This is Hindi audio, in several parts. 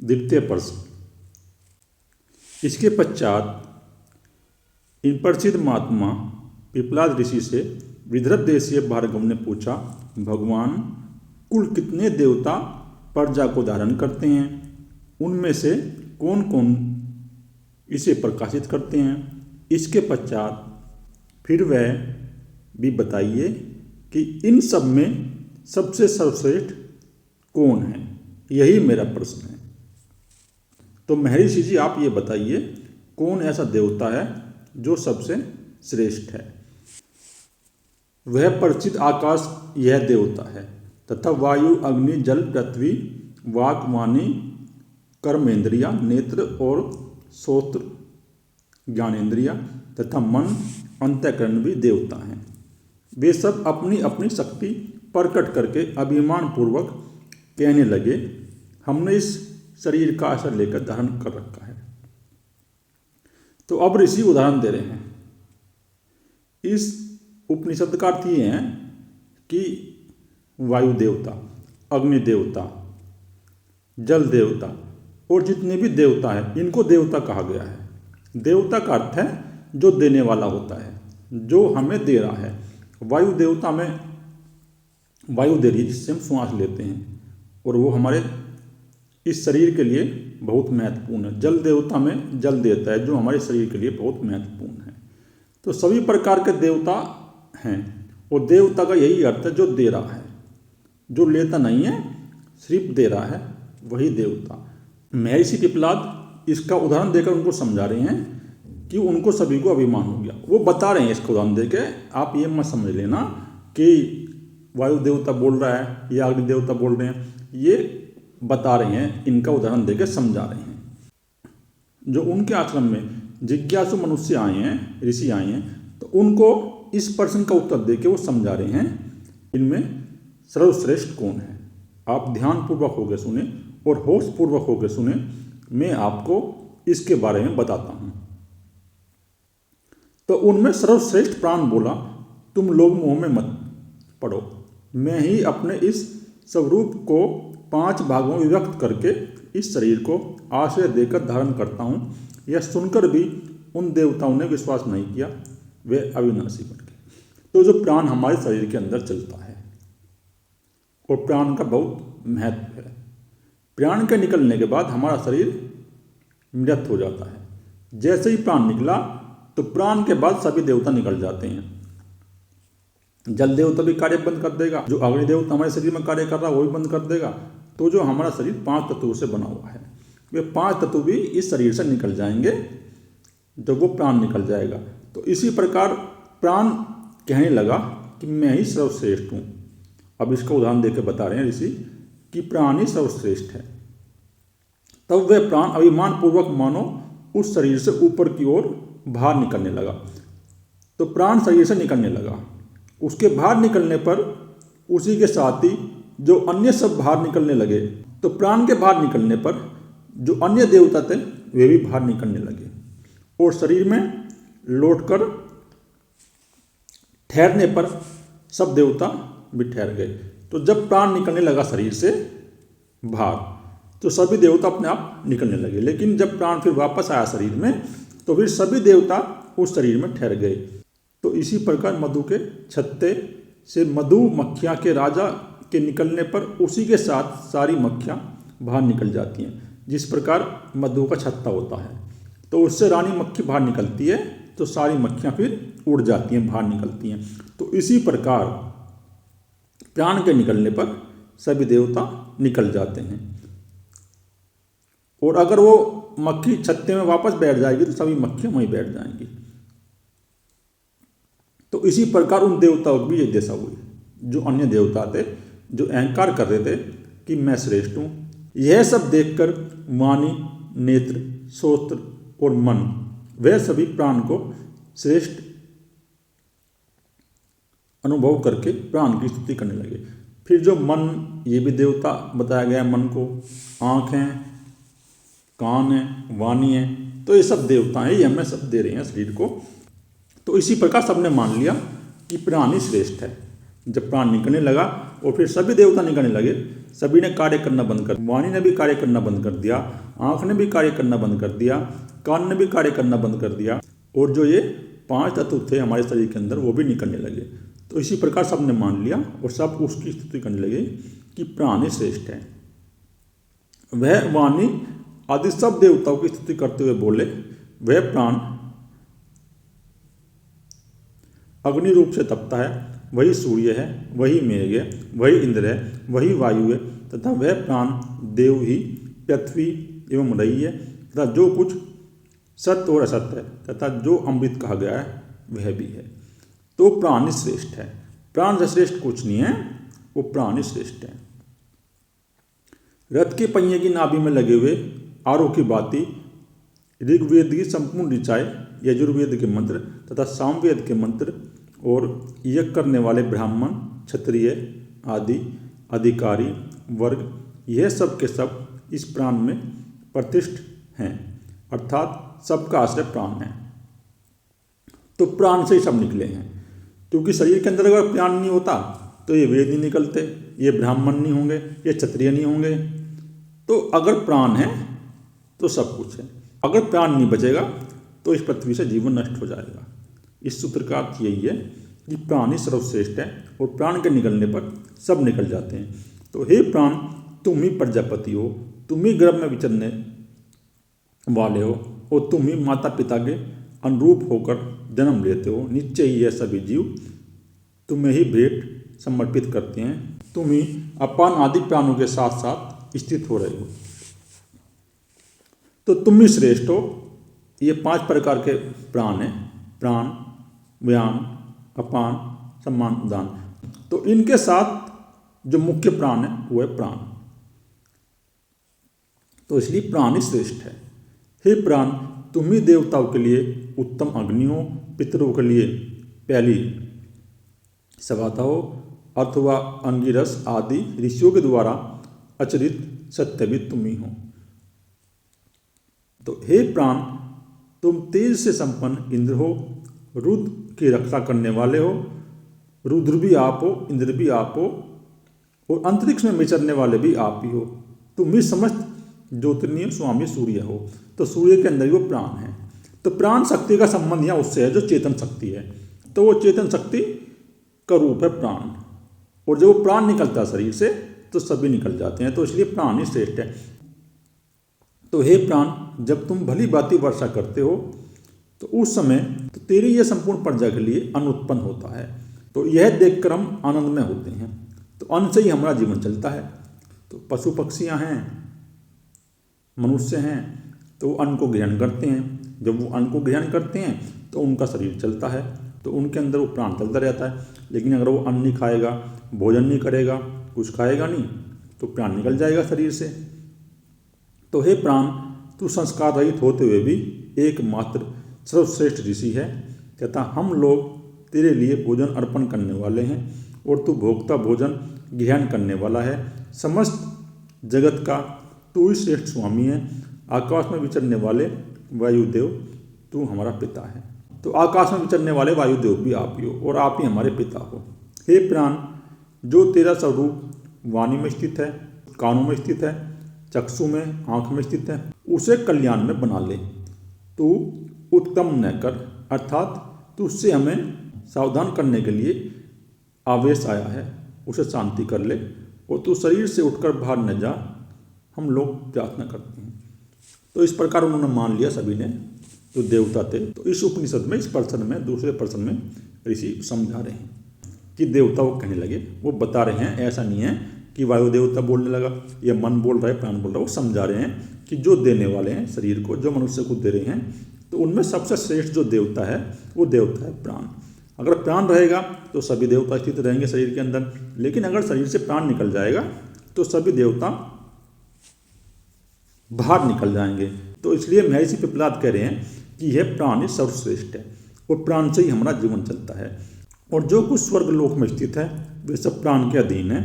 द्वितीय प्रश्न। इसके पश्चात इन प्रसिद्ध महात्मा पिपलाद ऋषि से विदर्भ देशीय भार्गव ने पूछा, भगवान कुल कितने देवता प्रजा को धारण करते हैं? उनमें से कौन कौन इसे प्रकाशित करते हैं? इसके पश्चात फिर वह भी बताइए कि इन सब में सबसे सर्वश्रेष्ठ कौन है? यही मेरा प्रश्न है। तो महर्षि जी, आप ये बताइए कौन ऐसा देवता है जो सबसे श्रेष्ठ है? वह परिचित आकाश यह देवता है तथा वायु, अग्नि, जल, पृथ्वी, वाक, वाणी, कर्मेंद्रिया, नेत्र और श्रोत्र ज्ञानेंद्रिया तथा मन, अंतःकरण भी देवता हैं। वे सब अपनी अपनी शक्ति प्रकट करके अभिमान पूर्वक कहने लगे, हमने इस शरीर का आश्रय लेकर धारण कर रखा है। तो अब ऋषि उदाहरण दे रहे हैं। इस उपनिषद का अर्थ ये है कि वायु देवता, अग्नि देवता, जल देवता और जितने भी देवता हैं इनको देवता कहा गया है। देवता का अर्थ है जो देने वाला होता है, जो हमें दे रहा है। वायु देवता में वायु दे रही है जिससे हम श्वास लेते हैं और वो हमारे इस शरीर के लिए बहुत महत्वपूर्ण है। जल देवता में जल देता है जो हमारे शरीर के लिए बहुत महत्वपूर्ण है। तो सभी प्रकार के देवता हैं और देवता का यही अर्थ है जो दे रहा है, जो लेता नहीं है सिर्फ दे रहा है, वही देवता। महर्षि पिपलाद इसका उदाहरण देकर उनको समझा रहे हैं कि उनको सभी को अभिमान हो गया। वो बता रहे हैं इसको उदाहरण देकर, आप ये मत समझ लेना कि वायु देवता बोल रहा है या अग्नि देवता बोल रहे हैं, ये बता रहे हैं, इनका उदाहरण देकर समझा रहे हैं। जो उनके आश्रम में जिज्ञासु मनुष्य आए हैं, ऋषि आए हैं, तो उनको इस प्रश्न का उत्तर देके वो समझा रहे हैं इनमें सर्वश्रेष्ठ कौन है। आप ध्यानपूर्वक होकर सुने और होशपूर्वक होकर सुने, मैं आपको इसके बारे में बताता हूँ। तो उनमें सर्वश्रेष्ठ प्राण बोला, तुम लोग मुँह में मत पड़ो, मैं ही अपने इस स्वरूप को 5 भागों में विभक्त करके इस शरीर को आश्रय देकर धारण करता हूँ। यह सुनकर भी उन देवताओं ने विश्वास नहीं किया, वे अविनाशी बन गए। तो जो प्राण हमारे शरीर के अंदर चलता है और प्राण का बहुत महत्व है। प्राण के निकलने के बाद हमारा शरीर मृत हो जाता है। जैसे ही प्राण निकला तो प्राण के बाद सभी देवता निकल जाते हैं। जल देवता भी कार्य बंद कर देगा, जो अग्नि देवता हमारे शरीर में कार्य कर रहा है वो भी बंद कर देगा। तो जो हमारा शरीर 5 तत्वों से बना हुआ है, वे 5 तत्व भी इस शरीर से निकल जाएंगे जब वो प्राण निकल जाएगा। तो इसी प्रकार प्राण कहने लगा कि मैं ही सर्वश्रेष्ठ हूँ। अब इसका उदाहरण देकर बता रहे हैं ऋषि कि प्राण ही सर्वश्रेष्ठ है। तब वह प्राण अभिमान पूर्वक मानो उस शरीर से ऊपर की ओर बाहर निकलने लगा। तो प्राण शरीर से निकलने लगा, उसके बाहर निकलने पर उसी के साथ ही जो अन्य सब बाहर निकलने लगे। तो प्राण के बाहर निकलने पर जो अन्य देवता थे वे भी बाहर निकलने लगे और शरीर में लौटकर ठहरने पर सब देवता भी ठहर गए। तो जब प्राण निकलने लगा शरीर से बाहर तो सभी देवता अपने आप निकलने लगे, लेकिन जब प्राण फिर वापस आया शरीर में तो फिर सभी देवता उस शरीर में ठहर गए। तो इसी प्रकार मधु के छत्ते से मधु मक्खियाँ के राजा के निकलने पर उसी के साथ सारी मक्खियाँ बाहर निकल जाती हैं। जिस प्रकार मधु का छत्ता होता है तो उससे रानी मक्खी बाहर निकलती है तो सारी मक्खियाँ फिर उड़ जाती हैं, बाहर निकलती हैं। तो इसी प्रकार प्राण के निकलने पर सभी देवता निकल जाते हैं और अगर वो मक्खी छत्ते में वापस बैठ जाएगी तो सभी मक्खियाँ वहीं बैठ जाएंगी। तो इसी प्रकार उन देवताओं की भी ये दशा हुई। जो अन्य देवता थे, जो अहंकार कर रहे थे कि मैं श्रेष्ठ हूँ, यह सब देखकर वाणी, नेत्र, श्रोत्र और मन वह सभी प्राण को श्रेष्ठ अनुभव करके प्राण की स्तुति करने लगे। फिर जो मन, ये भी देवता बताया गया, मन को आँख है, कान है, वाणी है, तो ये सब देवता हैं, ये हमें सब दे रहे हैं शरीर को। तो इसी प्रकार सबने मान लिया कि प्राण ही श्रेष्ठ है। जब प्राण निकलने लगा और फिर सभी देवता निकलने लगे सभी ने कार्य करना बंद कर, वाणी ने भी कार्य करना बंद कर दिया, आँख ने भी कार्य करना बंद कर दिया, कान ने भी कार्य करना बंद कर दिया, और जो ये 5 तत्व थे हमारे शरीर के अंदर वो भी निकलने लगे। तो इसी प्रकार सबने मान लिया और सब उसकी स्तुति करने लगे कि प्राण ही श्रेष्ठ है। वह वाणी आदि सब देवताओं की स्तुति करते हुए बोले, वह प्राण अग्नि रूप से तपता है, वही सूर्य है, वही मेघ है, वही इंद्र है, वही वायु है, तथा वह प्राण देव ही पृथ्वी एवं रही है, तथा जो कुछ सत्य और असत्य है, तथा जो अमृत कहा गया है वह भी है। तो प्राण ही श्रेष्ठ है। प्राण से श्रेष्ठ कुछ नहीं है, वो प्राण ही श्रेष्ठ है। रथ के पहिए की नाभि में लगे हुए आरोह की बाती, ऋग्वेद की संपूर्ण ऋचाएं, यजुर्वेद के मंत्र तथा सामवेद के मंत्र और यज्ञ करने वाले ब्राह्मण, क्षत्रिय आदि अधिकारी वर्ग, यह सब के सब इस प्राण में प्रतिष्ठ हैं, अर्थात सबका आश्रय प्राण है। तो प्राण से ही सब निकले हैं, क्योंकि शरीर के अंदर अगर प्राण नहीं होता तो ये वेद नहीं निकलते, ये ब्राह्मण नहीं होंगे, ये क्षत्रिय नहीं होंगे। तो अगर प्राण है तो सब कुछ है, अगर प्राण नहीं बचेगा तो इस पृथ्वी से जीवन नष्ट हो जाएगा। इस सूत्र का अर्थ यही है कि प्राण ही सर्वश्रेष्ठ है और प्राण के निकलने पर सब निकल जाते हैं। तो हे प्राण, तुम ही प्रजापति हो, तुम ही गर्भ में विचरने वाले हो और तुम ही माता पिता के अनुरूप होकर जन्म लेते हो। निश्चय ही यह सभी जीव तुम्हें ही भेंट समर्पित करते हैं, तुम ही अपान आदि प्राणों के साथ साथ स्थित हो रहे हो। तो तुम ही श्रेष्ठ हो। ये 5 प्रकार के प्राण हैं, प्राण, व्यान, अपान, सम्मान, उदान। तो इनके साथ जो मुख्य प्राण है वो है प्राण। तो इसलिए प्राण ही श्रेष्ठ है। हे प्राण, तुम ही देवताओं के लिए उत्तम अग्नि हो, पितरों के लिए पहली सवाता हो, अथवा अंगिरस आदि ऋषियों के द्वारा अचरित सत्य भी तुम ही हो। तो हे प्राण, तुम तेज से संपन्न इंद्र हो, रुद्र की रक्षा करने वाले हो, रुद्र भी आप हो, इंद्र भी आप हो, और अंतरिक्ष में विचरने वाले भी आप ही हो। तुम ही समस्त ज्योतिर्मय स्वामी सूर्य हो। तो सूर्य के अंदर ही वो प्राण है। तो प्राण शक्ति का संबंध यहाँ उससे है जो चेतन शक्ति है। तो वो चेतन शक्ति का रूप है प्राण, और जब वो प्राण निकलता है शरीर से तो सभी निकल जाते हैं। तो इसलिए प्राण ही श्रेष्ठ है। तो हे प्राण, जब तुम भली भांति वर्षा करते हो तो उस समय तो तेरी यह संपूर्ण प्रजा के लिए अन्न उत्पन्न होता है। तो यह देखकर हम आनंद में होते हैं। तो अन्न से ही हमारा जीवन चलता है। तो पशु पक्षियाँ हैं, मनुष्य हैं, तो वो अन्न को ग्रहण करते हैं। जब वो अन्न को ग्रहण करते हैं तो उनका शरीर चलता है, तो उनके अंदर वो प्राण चलता रहता है। लेकिन अगर वो अन्न नहीं खाएगा, भोजन नहीं करेगा, कुछ खाएगा नहीं, तो प्राण निकल जाएगा शरीर से। तो हे प्राण, तू संस्कार रहित होते हुए भी एकमात्र सर्वश्रेष्ठ ऋषि है, तथा हम लोग तेरे लिए भोजन अर्पण करने वाले हैं, और तू भोक्ता भोजन ग्रहण करने वाला है। समस्त जगत का तू ही श्रेष्ठ स्वामी है। आकाश में विचरने वाले वायुदेव, तू हमारा पिता है। तो आकाश में विचरने वाले वायुदेव भी आप ही हो, और आप ही हमारे पिता हो। हे प्राण, जो तेरा स्वरूप वाणी में स्थित है, कानों में स्थित है, चक्षु में, आँख में स्थित है, उसे कल्याण में बना ले। तू उत्तम न कर, अर्थात तू उससे हमें सावधान करने के लिए आवेश आया है, उसे शांति कर ले, और तू शरीर से उठकर बाहर न जा, हम लोग प्रार्थना करते हैं। तो इस प्रकार उन्होंने मान लिया सभी ने, जो देवता थे। तो इस उपनिषद में, इस पर्सन में, दूसरे पर्सन में ऋषि समझा रहे हैं कि देवता वो कहने लगे, वो बता रहे हैं। ऐसा नहीं है कि वायु देवता बोलने लगा या मन बोल रहा है, प्राण बोल रहा है। वो समझा रहे हैं कि जो देने वाले हैं शरीर को, जो मनुष्य को दे रहे हैं, तो उनमें सबसे श्रेष्ठ जो देवता है वो देवता है प्राण। अगर प्राण रहेगा तो सभी देवता स्थित रहेंगे शरीर के अंदर, लेकिन अगर शरीर से प्राण निकल जाएगा तो सभी देवता बाहर निकल जाएंगे। तो इसलिए महर्षि पिपलाद कह रहे हैं कि यह प्राण ही सर्वश्रेष्ठ है, और प्राण से ही हमारा जीवन चलता है। और जो कुछ स्वर्ग लोक में स्थित है वे सब प्राण के अधीन है।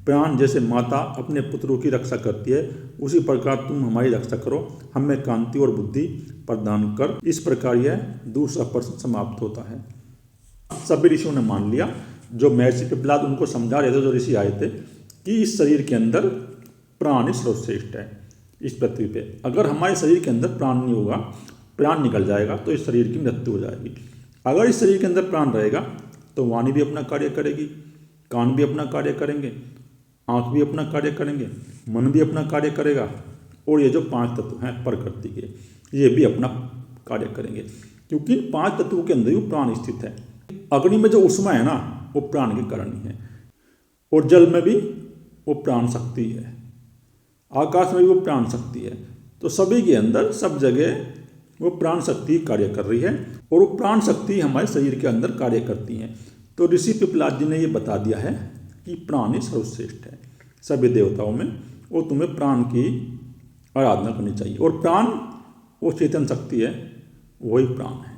प्राण जैसे माता अपने पुत्रों की रक्षा करती है, उसी प्रकार तुम हमारी रक्षा करो, हमें कांति और बुद्धि प्रदान कर। इस प्रकार यह दूसरा प्रश्न समाप्त होता है। सभी ऋषियों ने मान लिया। जो महर्षि पिपलाद उनको समझा रहे थे, जो ऋषि आए थे, कि इस शरीर के अंदर प्राण ही सर्वश्रेष्ठ है इस पृथ्वी पे। अगर हमारे शरीर के अंदर प्राण नहीं होगा, प्राण निकल जाएगा तो इस शरीर की मृत्यु हो जाएगी। अगर इस शरीर के अंदर प्राण रहेगा तो वाणी भी अपना कार्य करेगी, कान भी अपना कार्य करेंगे, आँख भी अपना कार्य करेंगे, मन भी अपना कार्य करेगा, और ये जो 5 तत्व हैं प्रकृति के ये भी अपना कार्य करेंगे, क्योंकि इन 5 तत्वों के अंदर ही प्राण स्थित है। अग्नि में जो उष्मा है ना वो प्राण के कारण ही है, और जल में भी वो प्राण शक्ति है, आकाश में भी वो प्राण शक्ति है। तो सभी के अंदर सब जगह वो प्राण शक्ति कार्य कर रही है, और वो प्राण शक्ति हमारे शरीर के अंदर कार्य करती है। तो ऋषि पिपलाद जी ने ये बता दिया है कि प्राण ही सर्वश्रेष्ठ है सभी देवताओं में, और तुम्हें प्राण की आराधना करनी चाहिए। और प्राण वो चेतन शक्ति है, वही प्राण है।